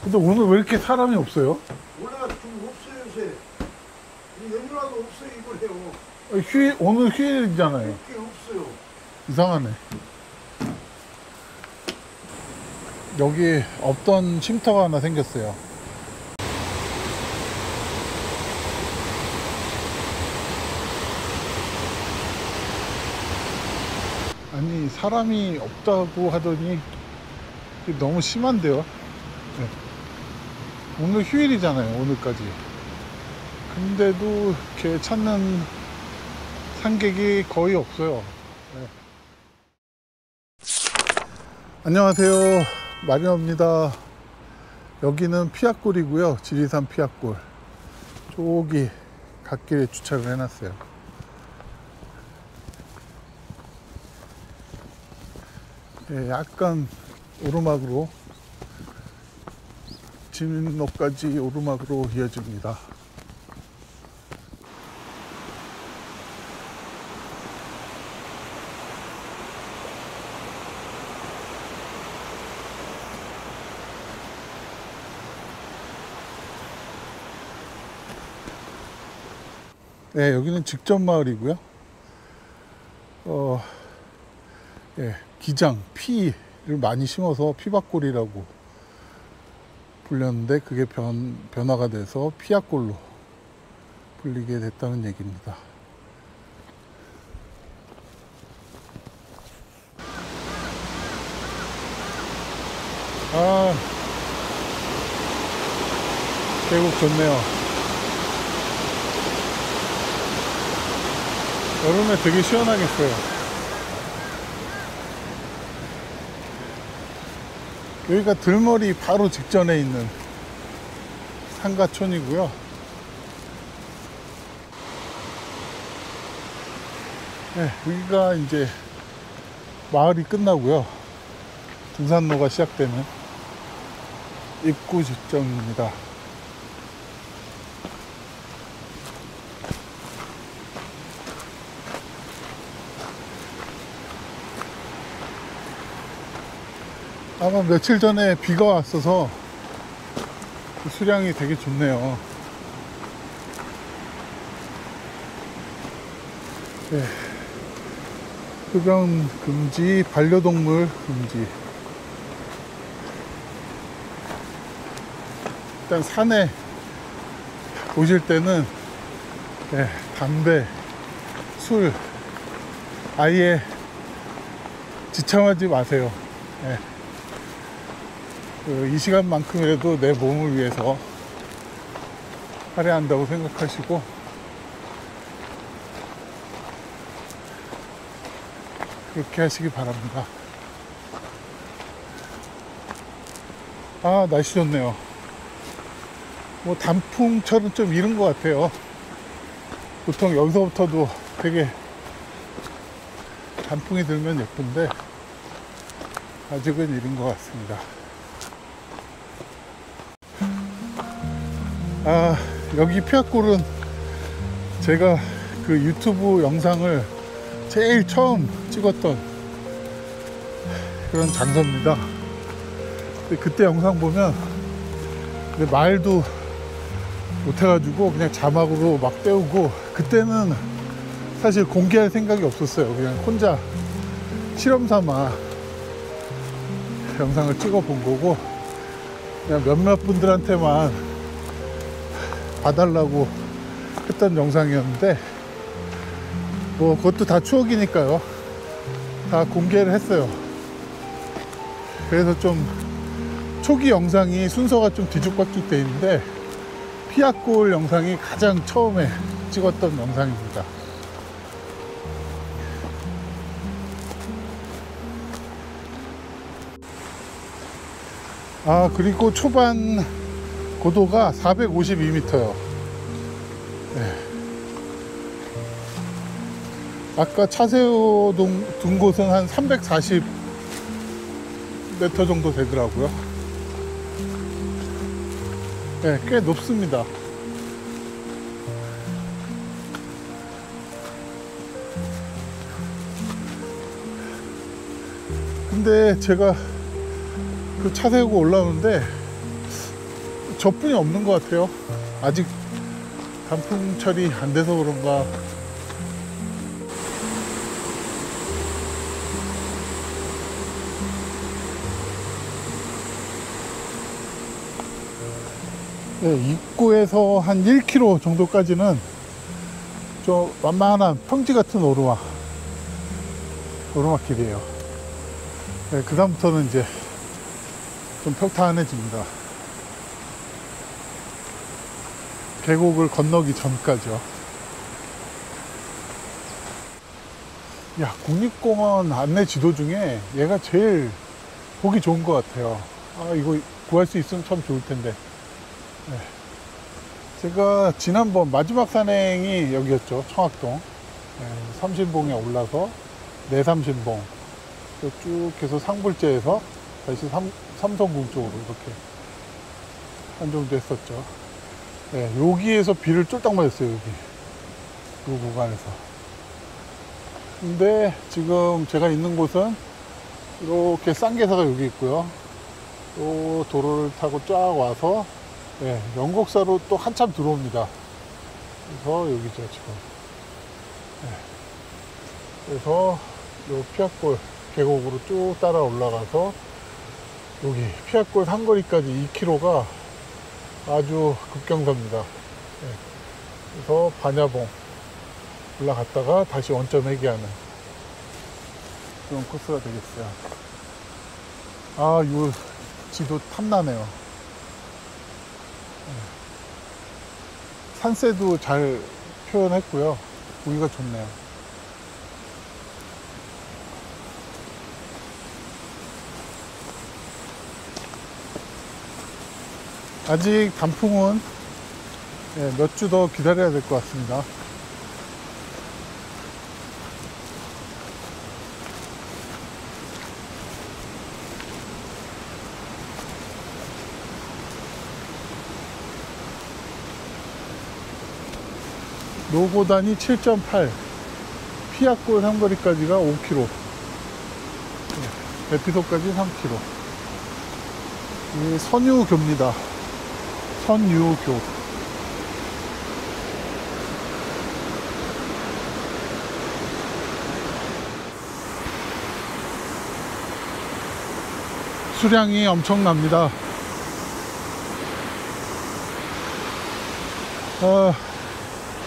근데 오늘 왜 이렇게 사람이 없어요? 원래 좀 없어요 요새. 연휴라도 없어요 이거래요. 오늘 휴일이잖아요. 꽤 없어요. 이상하네. 여기 없던 쉼터가 하나 생겼어요. 아니, 사람이 없다고 하더니 너무 심한데요. 네. 오늘 휴일이잖아요, 오늘까지. 근데도 이렇게 찾는 산객이 거의 없어요. 네. 안녕하세요, 마리너입니다. 여기는 피악골이고요, 지리산 피악골. 저기 갓길에 주차를 해놨어요. 예, 약간 오르막으로, 진로까지 오르막으로 이어집니다. 네, 여기는 직전마을이고요. 예, 기장, 피를 많이 심어서 피박골이라고 불렸는데 그게 변화가 돼서 피악골로 불리게 됐다는 얘기입니다. 아, 계곡 좋네요. 여름에 되게 시원하겠어요. 여기가 들머리 바로 직전에 있는 상가촌이고요. 네, 여기가 이제 마을이 끝나고요, 등산로가 시작되는 입구 지점입니다. 아마 며칠 전에 비가 왔어서 수량이 되게 좋네요. 네. 흡연 금지, 반려동물 금지. 일단 산에 오실 때는 네, 담배, 술 아예 지참하지 마세요. 네. 이 시간만큼이라도 내 몸을 위해서 할애한다고 생각하시고 그렇게 하시기 바랍니다. 아, 날씨 좋네요. 뭐 단풍처럼 좀 이른 것 같아요. 보통 여기서부터도 되게 단풍이 들면 예쁜데 아직은 이른 것 같습니다. 아, 여기 피악골은 제가 그 유튜브 영상을 제일 처음 찍었던 그런 장소입니다. 근데 그때 영상 보면 말도 못해가지고 그냥 자막으로 막 때우고, 그때는 사실 공개할 생각이 없었어요. 그냥 혼자 실험 삼아 영상을 찍어 본 거고, 그냥 몇몇 분들한테만 봐달라고 했던 영상이었는데, 뭐 그것도 다 추억이니까요, 다 공개를 했어요. 그래서 좀 초기 영상이 순서가 좀 뒤죽박죽 돼 있는데 피악골 영상이 가장 처음에 찍었던 영상입니다. 아, 그리고 초반 고도가 452m요. 네. 아까 차 세워둔 곳은 한 340m 정도 되더라고요. 네, 꽤 높습니다. 근데 제가 그 차 세우고 올라오는데 저뿐이 없는 것 같아요. 아직 단풍 처리 안 돼서 그런가. 네, 입구에서 한 1km 정도까지는 좀 완만한 평지 같은 오르막길이에요. 네, 그 다음부터는 이제 좀 평탄해집니다. 계곡을 건너기 전까지요. 야, 국립공원 안내 지도 중에 얘가 제일 보기 좋은 것 같아요. 아, 이거 구할 수 있으면 참 좋을 텐데. 네. 제가 지난번 마지막 산행이 여기였죠. 청학동. 네, 삼신봉에 올라서 내삼신봉 쭉 해서 상불제에서 다시 삼성궁 쪽으로 이렇게 한 정도 했었죠. 네, 여기에서 비를 쫄딱 맞았어요. 여기 이 구간에서. 근데 지금 제가 있는 곳은 이렇게 쌍계사가 여기 있고요. 또 도로를 타고 쫙 와서 네, 영곡사로 또 한참 들어옵니다. 그래서 여기죠 지금. 네. 그래서 요 피악골 계곡으로 쭉 따라 올라가서 여기 피악골 상거리까지 2km가 아주 급경사입니다. 네. 그래서 반야봉 올라갔다가 다시 원점 회귀하는 그런 코스가 되겠어요. 아, 요 지도 탐나네요. 산세도 잘 표현했고요. 보기가 좋네요. 아직 단풍은 몇 주 더 기다려야 될 것 같습니다. 노고단이 7.8, 피악골 상거리까지가 5km, 대피소까지 3km. 이 선유교입니다. 선유교. 수량이 엄청납니다.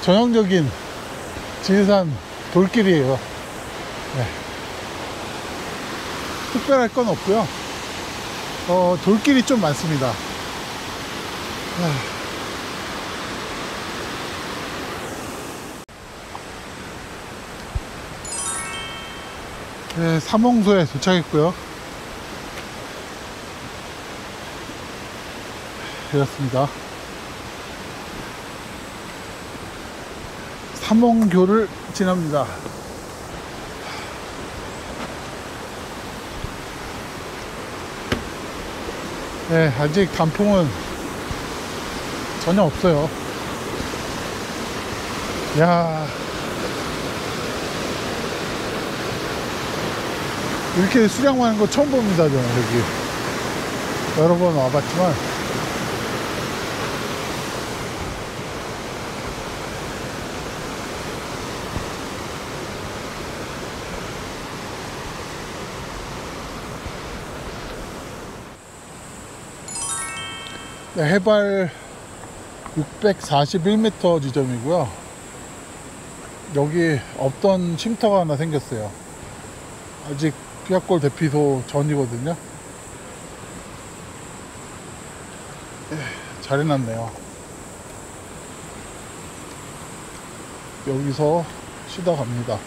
전형적인 지리산 돌길이에요. 네. 특별할 건 없고요. 돌길이 좀 많습니다. 네, 삼홍소에 도착했고요. 이렇습니다. 삼홍교를 지납니다. 네, 아직 단풍은 전혀 없어요. 야, 이렇게 수량 많은 거 처음 봅니다. 저는 여기 여러 번 와봤지만. 네, 해발 641m 지점이고요. 여기 없던 쉼터가 하나 생겼어요. 아직 피악골 대피소 전이거든요. 잘 해놨네요. 여기서 쉬다 갑니다.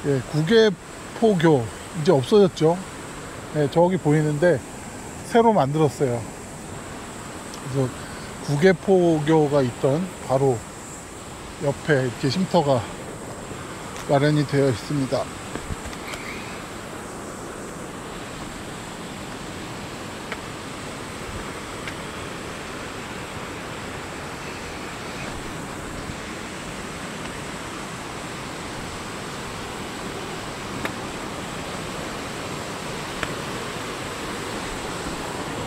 예, 구계포교 이제 없어졌죠. 예, 저기 보이는데 새로 만들었어요. 그래서 구계포교가 있던 바로 옆에 이렇게 쉼터가 마련이 되어 있습니다.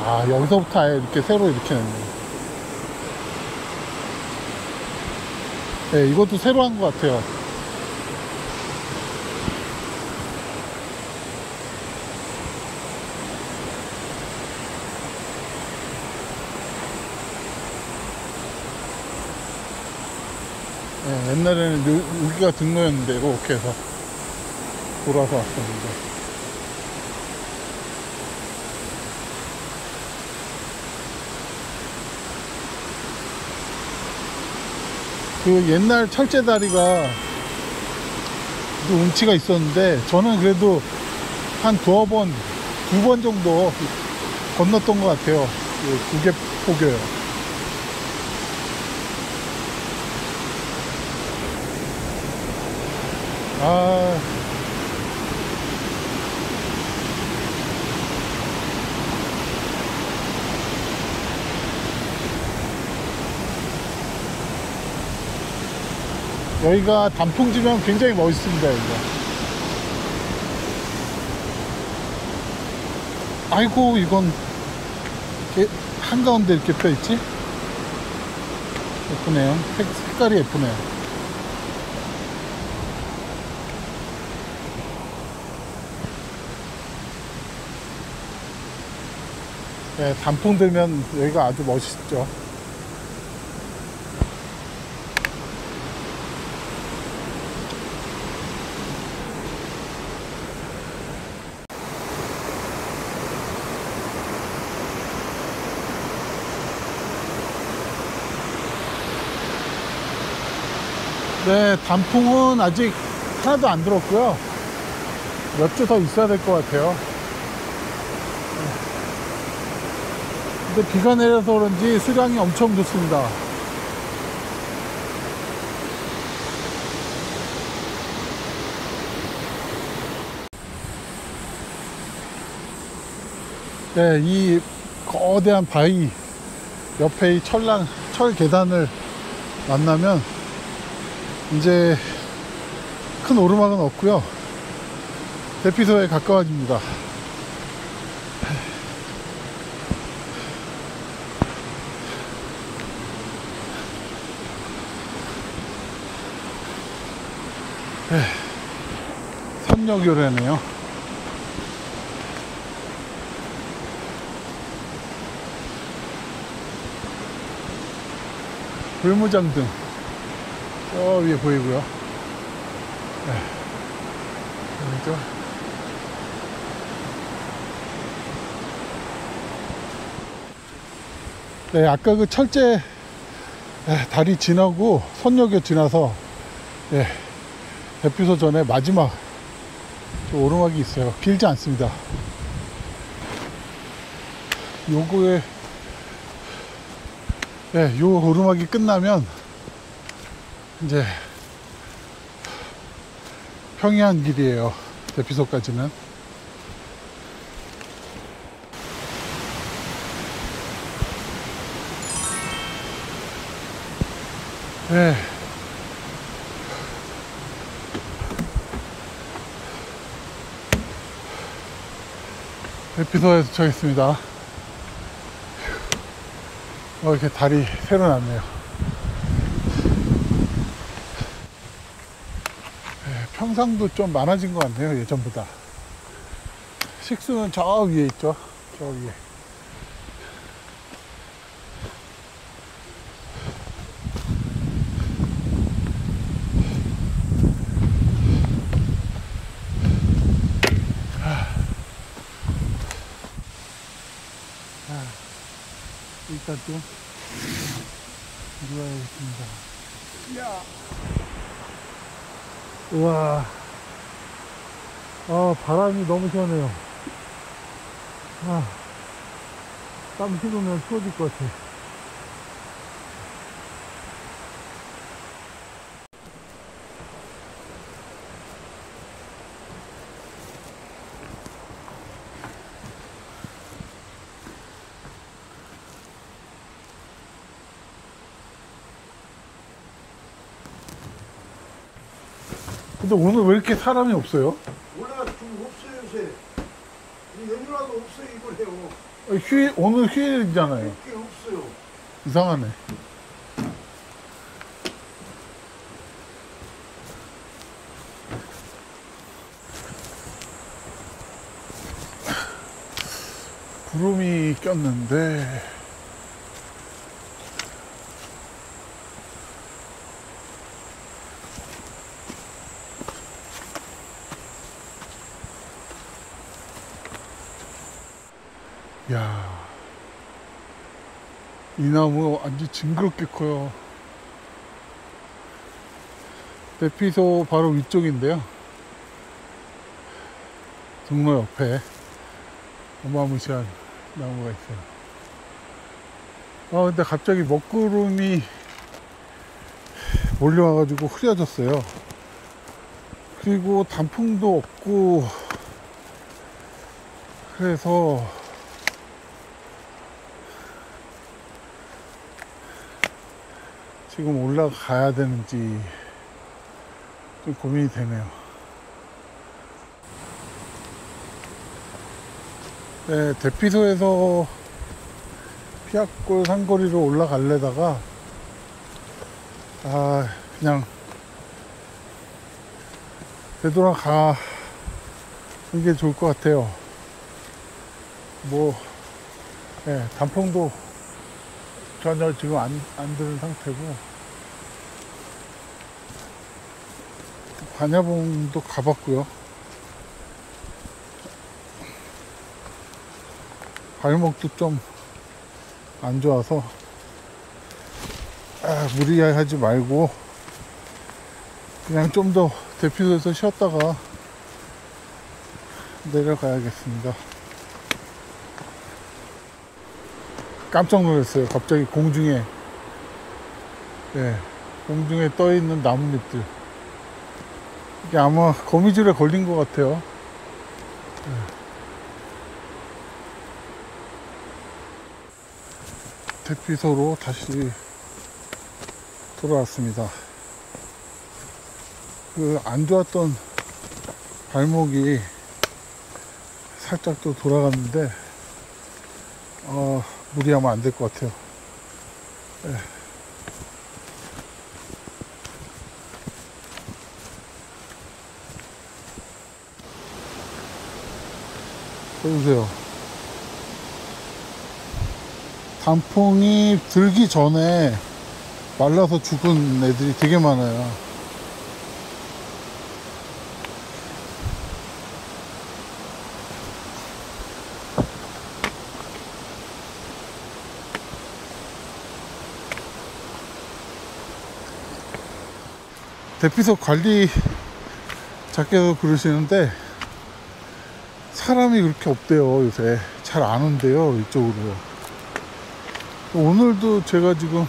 아, 여기서부터 아예 이렇게 새로 이렇게 냈네. 네, 이것도 새로 한 것 같아요. 네, 옛날에는 여기가 등로였는데 이렇게 해서 돌아서 왔었는데. 그 옛날 철제다리가 좀 운치가 있었는데, 저는 그래도 한 두 번 정도 건넜던 것 같아요. 그게 포교요. 아, 여기가 단풍지면 굉장히 멋있습니다. 여기가. 아이고, 이건 이렇게 한가운데 이렇게 펴있지? 예쁘네요. 색깔이 예쁘네요. 네, 단풍 들면 여기가 아주 멋있죠. 네, 단풍은 아직 하나도 안 들었고요. 몇 주 더 있어야 될 것 같아요. 근데 비가 내려서 그런지 수량이 엄청 좋습니다. 네, 이 거대한 바위 옆에 이 철 계단을 만나면 이제 큰 오르막은 없고요. 대피소에 가까워집니다. 삼역요래네요. 불무장등 저 위에 보이고요. 네. 여기죠. 네, 아까 그 철제 다리 지나고 선역에 지나서, 예, 대피소 전에 마지막 오르막이 있어요. 길지 않습니다. 요거에, 예, 요 오르막이 끝나면 이제 평이한 길이에요. 대피소까지는. 네. 대피소에 도착했습니다. 이렇게 다리 새로 났네요. 네, 평상도 좀 많아진 것 같네요. 예전보다. 식수는 저 위에 있죠. 저 위에. 일단 좀 누워야겠습니다. 야. 우와. 바람이 너무 시원해요. 땀 식으면 추워질 것 같아. 근데 오늘 왜 이렇게 사람이 없어요? 원래 좀 없어요 요새. 연휴라도 없어요 이걸 해요. 오늘 휴일이잖아요. 게 없어요. 이상하네. 구름이 꼈는데, 야, 이 나무 완전 징그럽게 커요. 대피소 바로 위쪽인데요. 등로 옆에 어마무시한 나무가 있어요. 근데 갑자기 먹구름이 몰려와가지고 흐려졌어요. 그리고 단풍도 없고, 그래서 지금 올라가야 되는지 좀 고민이 되네요. 네, 대피소에서 피아골 상거리로 올라가려다가 그냥 되돌아가는 게 좋을 것 같아요. 네, 단풍도 전혀 지금 안 드는 상태고, 반야봉도 가봤고요. 발목도 좀 안 좋아서 무리하지 말고 그냥 좀 더 대피소에서 쉬었다가 내려가야겠습니다. 깜짝 놀랐어요. 갑자기 공중에 떠 있는 나뭇잎들. 이게 아마 거미줄에 걸린 것 같아요. 대피소로 다시 돌아왔습니다. 안 좋았던 발목이 살짝 또 돌아갔는데, 무리하면 안 될 것 같아요. 보세요. 단풍이 들기 전에 말라서 죽은 애들이 되게 많아요. 대피소 관리자께서 그러시는데 사람이 그렇게 없대요. 요새 잘 안 온대요, 이쪽으로. 오늘도 제가 지금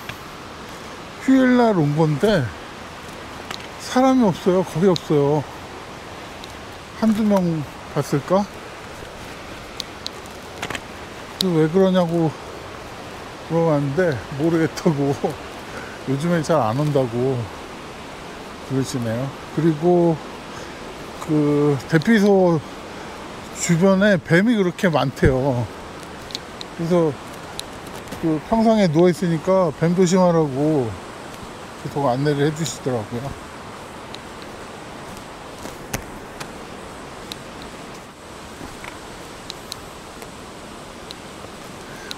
휴일날 온 건데 사람이 없어요. 거의 없어요. 한두 명 봤을까? 왜 그러냐고 물어봤는데 모르겠다고 요즘에 잘 안 온다고 그러시네요. 그리고 대피소 주변에 뱀이 그렇게 많대요. 그래서 평상에 누워있으니까 뱀 조심하라고 계속 안내를 해주시더라고요.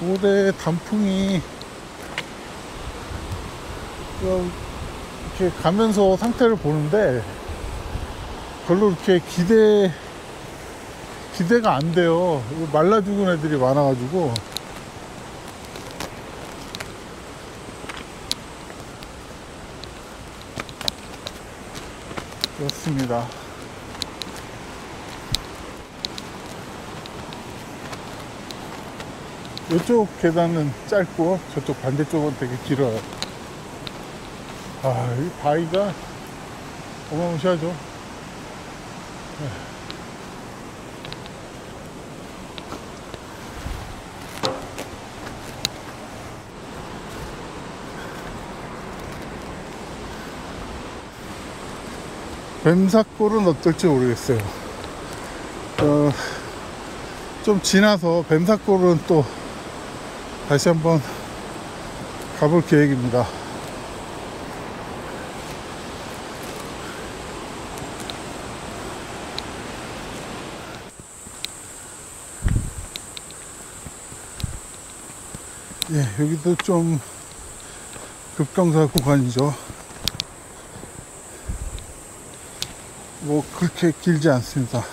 올해 단풍이 이렇게 가면서 상태를 보는데 별로 이렇게 기대가 안 돼요. 말라 죽은 애들이 많아가지고. 그렇습니다. 이쪽 계단은 짧고 저쪽 반대쪽은 되게 길어요. 이 바위가 어마무시하죠. 뱀사골은 어떨지 모르겠어요. 좀 지나서 뱀사골은 또 다시 한번 가볼 계획입니다. 예, 여기도 좀 급경사 구간이죠. 뭐 그렇게 길지 않습니다.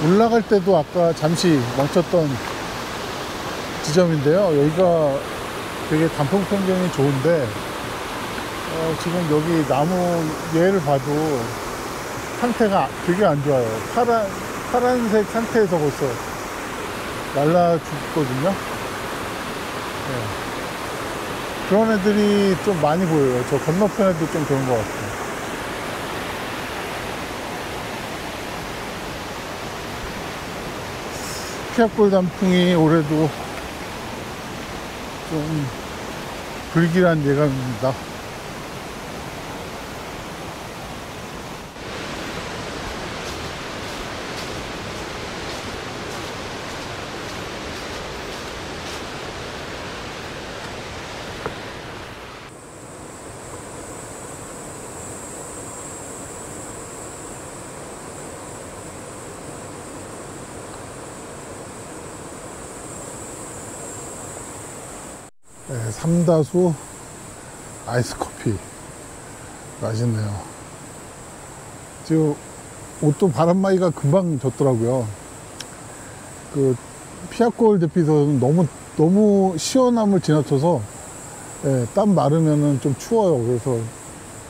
올라갈 때도 아까 잠시 멈췄던 지점인데요. 여기가 되게 단풍 풍경이 좋은데 지금 여기 나무 얘를 봐도 상태가 되게 안 좋아요. 파란색 상태에서 벌써 말라 죽거든요. 네. 그런 애들이 좀 많이 보여요. 저 건너편에도 좀 그런 것 같아요. 피아골 단풍이 올해도 좀 불길한 예감입니다. 네, 삼다수 아이스 커피 맛있네요. 지금 옷도 바람막이가 금방 젖더라고요. 그 피아골 대피소는 너무 시원함을 지나쳐서 예, 땀 마르면은 좀 추워요. 그래서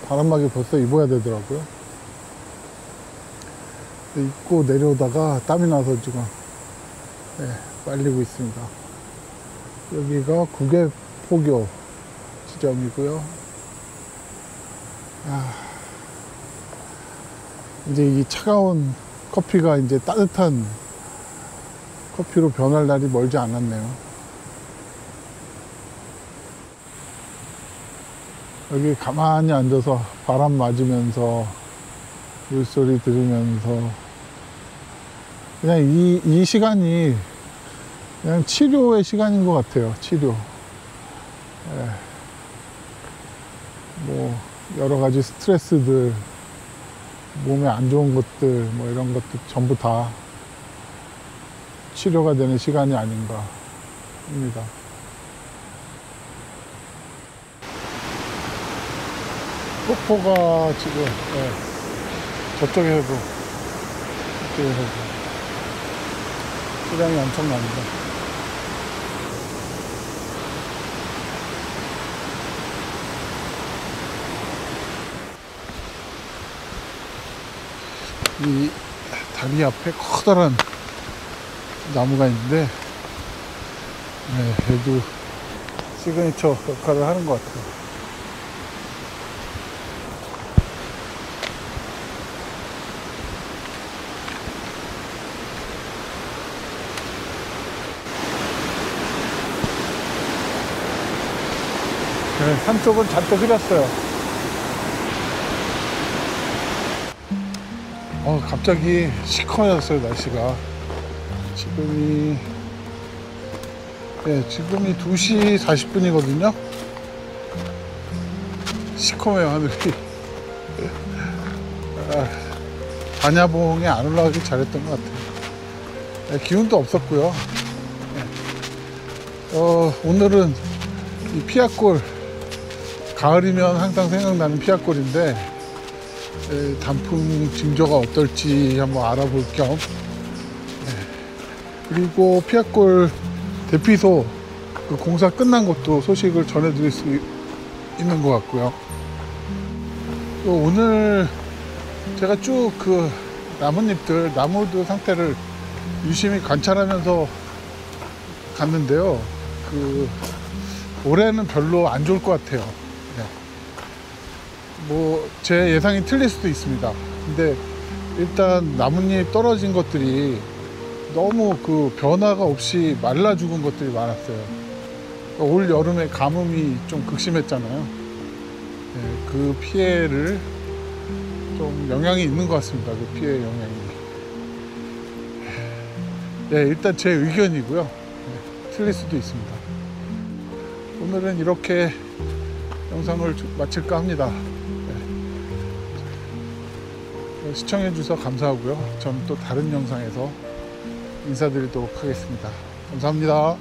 바람막이 벌써 입어야 되더라고요. 입고 내려오다가 땀이 나서 지금 예, 말리고 있습니다. 여기가 국외포교 지점이고요. 이제 이 차가운 커피가 이제 따뜻한 커피로 변할 날이 멀지 않았네요. 여기 가만히 앉아서 바람 맞으면서 물소리 들으면서 그냥 이 시간이 그냥 치료의 시간인 것 같아요. 치료. 예. 뭐 여러 가지 스트레스들, 몸에 안 좋은 것들, 뭐 이런 것들 전부 다 치료가 되는 시간이 아닌가 합니다. 폭포가 지금 예. 저쪽에서도 수량이 엄청납니다. 이 다리 앞에 커다란 나무가 있는데 네, 얘도 시그니처 역할을 하는 것 같아요. 네, 산 쪽은 잔뜩 흐렸어요. 갑자기 시커매졌어요, 날씨가. 지금이 2시 40분이거든요. 시커매요, 하늘이. 반야봉에 안 올라가길 잘했던 것 같아요. 기운도 없었고요. 오늘은 이 피아골, 가을이면 항상 생각나는 피아골인데 단풍 징조가 어떨지 한번 알아볼 겸 그리고 피아골 대피소 그 공사 끝난 것도 소식을 전해드릴 수 있는 것 같고요. 또 오늘 제가 쭉 그 나뭇잎들, 나무들 상태를 유심히 관찰하면서 갔는데요. 올해는 별로 안 좋을 것 같아요. 뭐 제 예상이 틀릴 수도 있습니다. 근데 일단 나뭇잎 떨어진 것들이 너무 그 변화가 없이 말라 죽은 것들이 많았어요. 올 여름에 가뭄이 좀 극심했잖아요. 그 피해를 좀 영향이 있는 것 같습니다. 그 피해 영향이. 네, 일단 제 의견이고요. 네, 틀릴 수도 있습니다. 오늘은 이렇게 영상을 마칠까 합니다. 네. 시청해 주셔서 감사하고요. 저는 또 다른 영상에서 인사드리도록 하겠습니다. 감사합니다.